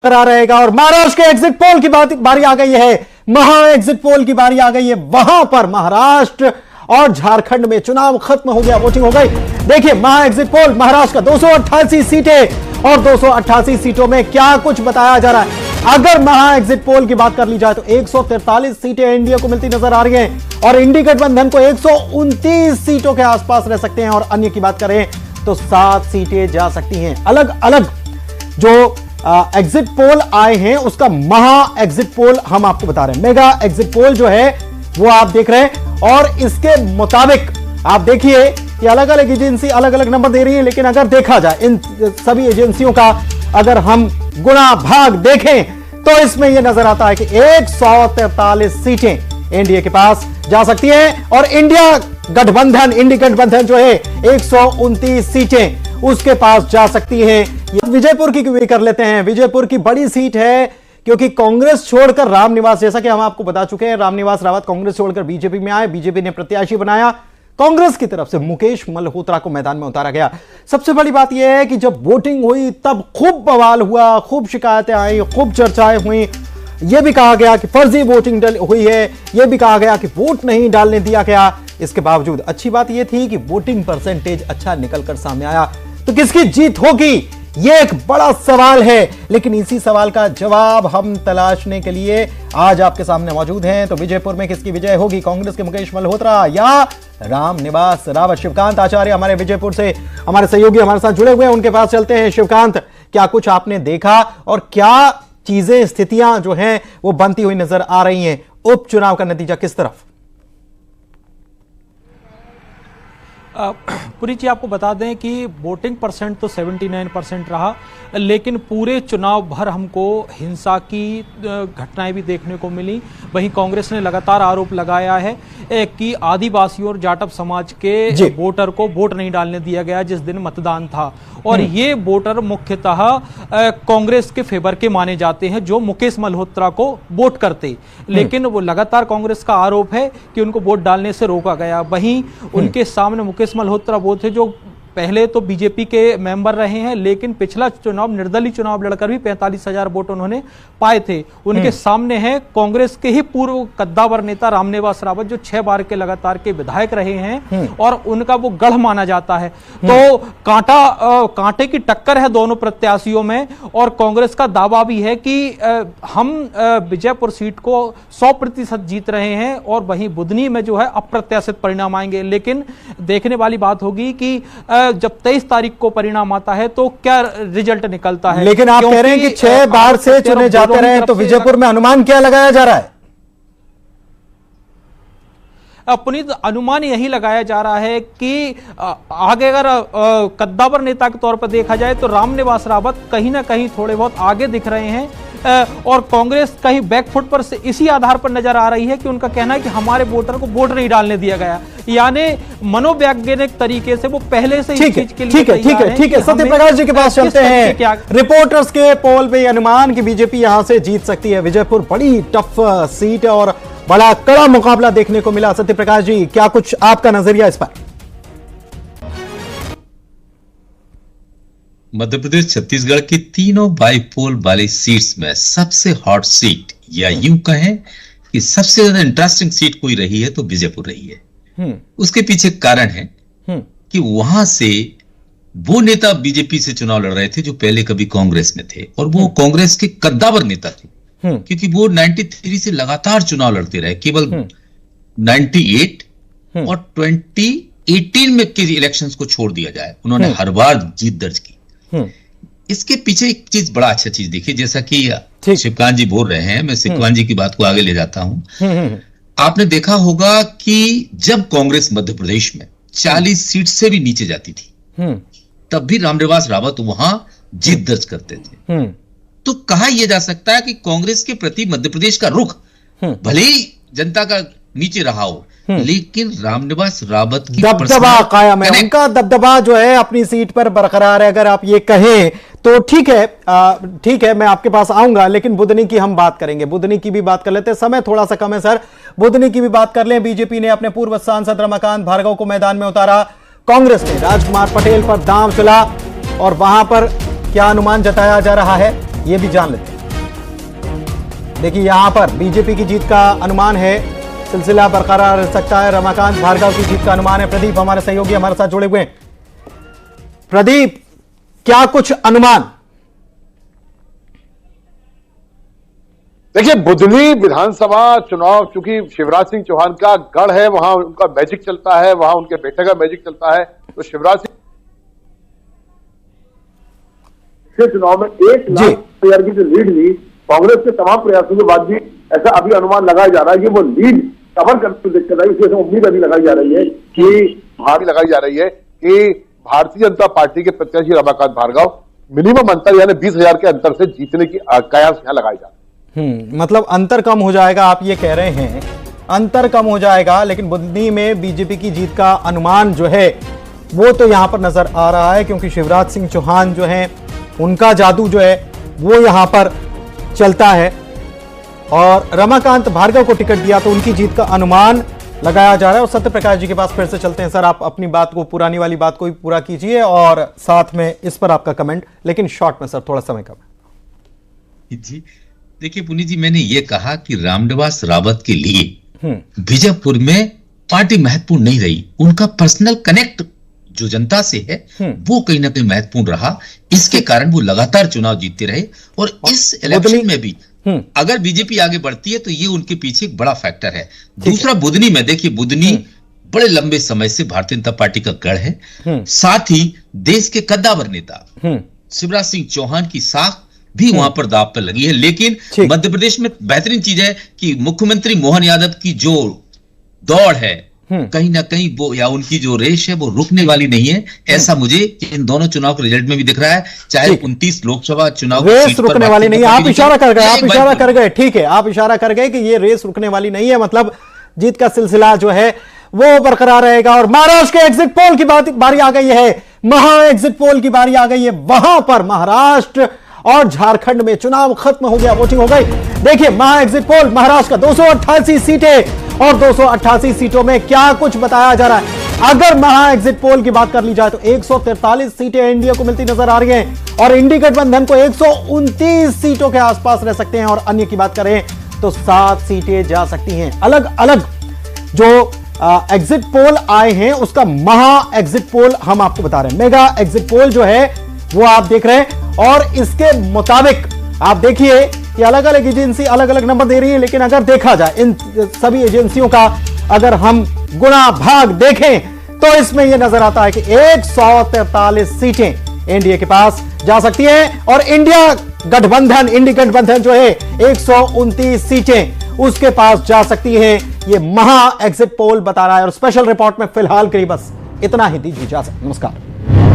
करा रहेगा। और महाराष्ट्र के एग्जिट पोल की बारी आ गई है, महा एग्जिट पोल की बारी आ गई है। वहां पर महाराष्ट्र और झारखंड में चुनाव खत्म हो गया, वोटिंग हो गई। देखिए महा एग्जिट पोल महाराष्ट्र का 288 सीटें और 288 सीटों में क्या कुछ बताया जा रहा है। अगर महा एग्जिट पोल की बात कर ली जाए तो 143 सीटें एनडीए को मिलती नजर आ रही हैं और इंडी गठबंधन को 129 सीटों के आसपास रह सकते हैं। और अन्य की बात करें तो 7 सीटें जा सकती हैं। अलग अलग जो एग्जिट पोल आए हैं उसका महा एग्जिट पोल हम आपको बता रहे हैं। मेगा एग्जिट पोल जो है वो आप देख रहे हैं और इसके मुताबिक आप देखिए कि अलग अलग एजेंसी अलग अलग नंबर दे रही है, लेकिन अगर देखा जाए इन सभी एजेंसियों का अगर हम गुणा भाग देखें तो इसमें यह नजर आता है कि 143 सीटें एनडीए के पास जा सकती हैं और इंडी गठबंधन जो है 129 सीटें उसके पास जा सकती हैं। विजयपुर की भी कर लेते हैं। विजयपुर की बड़ी सीट है क्योंकि कांग्रेस छोड़कर रामनिवास, जैसा कि हम आपको बता चुके हैं, रामनिवास रावत कांग्रेस छोड़कर बीजेपी में आए, बीजेपी ने प्रत्याशी बनाया। कांग्रेस की तरफ से मुकेश मल्होत्रा को मैदान में उतारा गया। सबसे बड़ी बात यह है कि जब वोटिंग हुई तब खूब बवाल हुआ, खूब शिकायतें आई, खूब चर्चाएं हुई। यह भी कहा गया कि फर्जी वोटिंग हुई है, यह भी कहा गया कि वोट नहीं डालने दिया गया। इसके बावजूद अच्छी बात यह थी कि वोटिंग परसेंटेज अच्छा निकलकर सामने आया। तो किसकी जीत होगी यह एक बड़ा सवाल है, लेकिन इसी सवाल का जवाब हम तलाशने के लिए आज आपके सामने मौजूद हैं। तो विजयपुर में किसकी विजय होगी, कांग्रेस के मुकेश मल्होत्रा या रामनिवास रावत? शिवकांत आचार्य हमारे विजयपुर से हमारे सहयोगी हमारे साथ जुड़े हुए हैं, उनके पास चलते हैं। शिवकांत, क्या कुछ आपने देखा और क्या चीजें स्थितियां जो हैं वो बनती हुई नजर आ रही हैं? उपचुनाव का नतीजा किस तरफ? पुरी जी आपको बता दें कि वोटिंग परसेंट तो 79% रहा, लेकिन पूरे चुनाव भर हमको हिंसा की घटनाएं भी देखने को मिली। वहीं कांग्रेस ने लगातार आरोप लगाया है कि आदिवासियों और जाटव समाज के वोटर को वोट नहीं डालने दिया गया जिस दिन मतदान था। और ये वोटर मुख्यतः कांग्रेस के फेवर के माने जाते हैं जो मुकेश मल्होत्रा को वोट करते, लेकिन वो लगातार कांग्रेस का आरोप है कि उनको वोट डालने से रोका गया। वहीं उनके सामने मुकेश मल्होत्रा वो थे जो पहले तो बीजेपी के मेंबर रहे हैं, लेकिन पिछला चुनाव निर्दलीय चुनाव लड़कर भी 45,000 वोट उन्होंने पाए थे। उनके सामने है कांग्रेस के ही पूर्व कद्दावर नेता रामनिवास रावत जो 6 बार के लगातार के विधायक रहे हैं और उनका वो गढ़ माना जाता है। तो कांटे की टक्कर है दोनों प्रत्याशियों में और कांग्रेस का दावा भी है कि हम विजयपुर सीट को 100% जीत रहे हैं और वहीं बुधनी में जो है अप्रत्याशित परिणाम आएंगे। लेकिन देखने वाली बात होगी कि जब 23 तारीख को परिणाम आता है तो क्या रिजल्ट निकलता है। लेकिन आप कह रहे हैं कि 6 बार से चुने जाते रहे, तो विजयपुर में अनुमान क्या लगाया जा रहा है? पुनीत, अनुमान यही लगाया जा रहा है कि आगे अगर कद्दावर नेता के तौर पर देखा जाए तो रामनिवास रावत कहीं ना कहीं थोड़े बहुत आगे दिख रहे हैं और कांग्रेस कहीं बैकफुट पर से इसी आधार पर नजर आ रही है कि उनका कहना है कि हमारे वोटर को वोट नहीं डालने दिया गया, यानी मनोवैज्ञानिक तरीके से वो पहले से इस चीज के लिए ठीक है। सत्यप्रकाश जी के पास चलते हैं। रिपोर्टर्स के पोल पे अनुमान की बीजेपी यहां से जीत सकती है। विजयपुर बड़ी टफ सीट है और बड़ा कड़ा मुकाबला देखने को मिला। सत्यप्रकाश जी, क्या कुछ आपका नजरिया इस पर? मध्य प्रदेश छत्तीसगढ़ की तीनों बाईपोल वाली सीट्स में सबसे हॉट सीट या यूं कहें कि सबसे ज्यादा इंटरेस्टिंग सीट कोई रही है तो विजयपुर रही है। उसके पीछे कारण है कि वहां से वो नेता बीजेपी से चुनाव लड़ रहे थे जो पहले कभी कांग्रेस में थे और वो कांग्रेस के कद्दावर नेता थे, क्योंकि वो 93 से लगातार चुनाव लड़ते रहे। केवल 98 और 2018 में के इलेक्शंस को छोड़ दिया जाए उन्होंने हर बार जीत दर्ज की। इसके पीछे एक चीज बड़ा अच्छा चीज देखिए, जैसा कि शिवकांत जी बोल रहे हैं, मैं शिवकांत जी की बात को आगे ले जाता हूं। आपने देखा होगा कि जब कांग्रेस मध्य प्रदेश में 40 सीट से भी नीचे जाती थी तब भी रामनिवास रावत वहां जीत दर्ज करते थे। तो कहा यह जा सकता है कि कांग्रेस के प्रति मध्य प्रदेश का रुख भले ही जनता का नीचे रहा हो, लेकिन रामनिवास रावत की दबदबा कायम है, उनका दबदबा जो है अपनी सीट पर बरकरार है। अगर आप ये कहें तो ठीक है, मैं आपके पास आऊंगा, लेकिन बुधनी की हम बात करेंगे। बुधनी की भी बात कर लेते हैं, समय थोड़ा सा कम है सर। बुधनी की भी बात कर लें। बीजेपी ने अपने पूर्व सांसद रमाकांत भार्गव को मैदान में उतारा, कांग्रेस ने राजकुमार पटेल पर दांव चला और वहां पर क्या अनुमान जताया जा रहा है? ये भी जान लेते हैं। देखिए यहां पर बीजेपी की जीत का अनुमान है, सिलसिला बरकरार रह सकता है। रमाकांत भार्गव की जीत का अनुमान है। प्रदीप हमारे सहयोगी हमारे साथ जुड़े हुए हैं। प्रदीप, क्या कुछ अनुमान? देखिए, बुधनी विधानसभा चुनाव चूंकि शिवराज सिंह चौहान का गढ़ है, वहां उनका मैजिक चलता है, वहां उनके बेटे का मैजिक चलता है, तो शिवराज सिंह चुनाव में 1,00,000 की जो लीड ली, कांग्रेस के तमाम प्रयासों के बाद भी ऐसा अभी अनुमान लगाया जा रहा है कि वो लीड कवर करने में दिक्कत आई। इसलिए उम्मीद अभी लगाई जा रही है कि भारतीय जनता पार्टी के प्रत्याशी रमाकांत भार्गव मिनिमम अंतर यानी 20,000 के अंतर से जीतने की कयास यहां लगाई जा रही है। मतलब अंतर कम हो जाएगा, आप ये कह रहे हैं अंतर कम हो जाएगा, लेकिन बुधनी में बीजेपी की जीत का अनुमान जो है वो तो यहां पर नजर आ रहा है, क्योंकि शिवराज सिंह चौहान जो है उनका जादू जो है वो यहां पर चलता है और रमाकांत भार्गव को टिकट दिया तो उनकी जीत का अनुमान लगाया जा रहा है। और सत्य प्रकाश जी के पास फिर से चलते हैं। सर, आप अपनी बात को, पुरानी वाली बात को भी पूरा कीजिए और साथ में इस पर आपका कमेंट, लेकिन शॉर्ट में सर, थोड़ा समय कम। जी देखिए पुनीत जी, मैंने ये कहा कि रामनिवास रावत के लिए बीजापुर में पार्टी महत्वपूर्ण नहीं रही, उनका पर्सनल कनेक्ट जो जनता से है वो कहीं ना कहीं महत्वपूर्ण रहा। इसके कारण वो लगातार चुनाव जीतते रहे और इस इलेक्शन में भी अगर बीजेपी आगे बढ़ती है तो ये उनके पीछे एक बड़ा फैक्टर है। दूसरा, बुधनी में देखिए, बुधनी बड़े लंबे समय से भारतीय जनता पार्टी का गढ़ है। साथ ही देश के कद्दावर नेता शिवराज सिंह चौहान की साख भी वहां पर दांव पर लगी है। लेकिन मध्य प्रदेश में बेहतरीन चीज है कि मुख्यमंत्री मोहन यादव की जो दौड़ है कहीं ना कहीं वो, या उनकी जो रेस है वो रुकने वाली नहीं है। ऐसा मुझे इन दोनों चुनाव के रिजल्ट में भी दिख रहा है। चाहे 29 लोकसभा चुनाव रेस रुकने वाली नहीं है। आप इशारा कर गए, आप इशारा कर गए, ठीक है, आप इशारा कर गए कि ये रेस रुकने वाली नहीं है, मतलब जीत का सिलसिला जो है वो बरकरार रहेगा। और महाराष्ट्र के एग्जिट पोल की बारी आ गई है, महा एग्जिट पोल की बारी आ गई है। वहां पर महाराष्ट्र और झारखंड में चुनाव खत्म हो गया, वोटिंग हो गई। देखिए महा एग्जिट पोल, महाराष्ट्र का 288 सीटें और 288 सीटों में क्या कुछ बताया जा रहा है। अगर महा एग्जिट पोल की बात कर ली जाए तो 143 सीटें एनडीए को मिलती नजर आ रही हैं और इंडी गठबंधन को 129 सीटों के आसपास रह सकते हैं। और अन्य की बात करें तो 7 सीटें जा सकती हैं। अलग अलग जो एग्जिट पोल आए हैं उसका महा एग्जिट पोल हम आपको बता रहे हैं। मेगा एग्जिट पोल जो है वो आप देख रहे हैं और इसके मुताबिक आप देखिए कि अलग अलग एजेंसी अलग अलग नंबर दे रही है, लेकिन अगर देखा जाए इन सभी एजेंसियों का अगर हम गुणा भाग देखें तो इसमें यह नजर आता है कि 143 सीटें एनडीए के पास जा सकती हैं और इंडी गठबंधन जो है 129 सीटें उसके पास जा सकती है। यह महा एग्जिट पोल बता रहा है और स्पेशल रिपोर्ट में फिलहाल के लिए बस इतना ही दीजिए इजाजत। नमस्कार।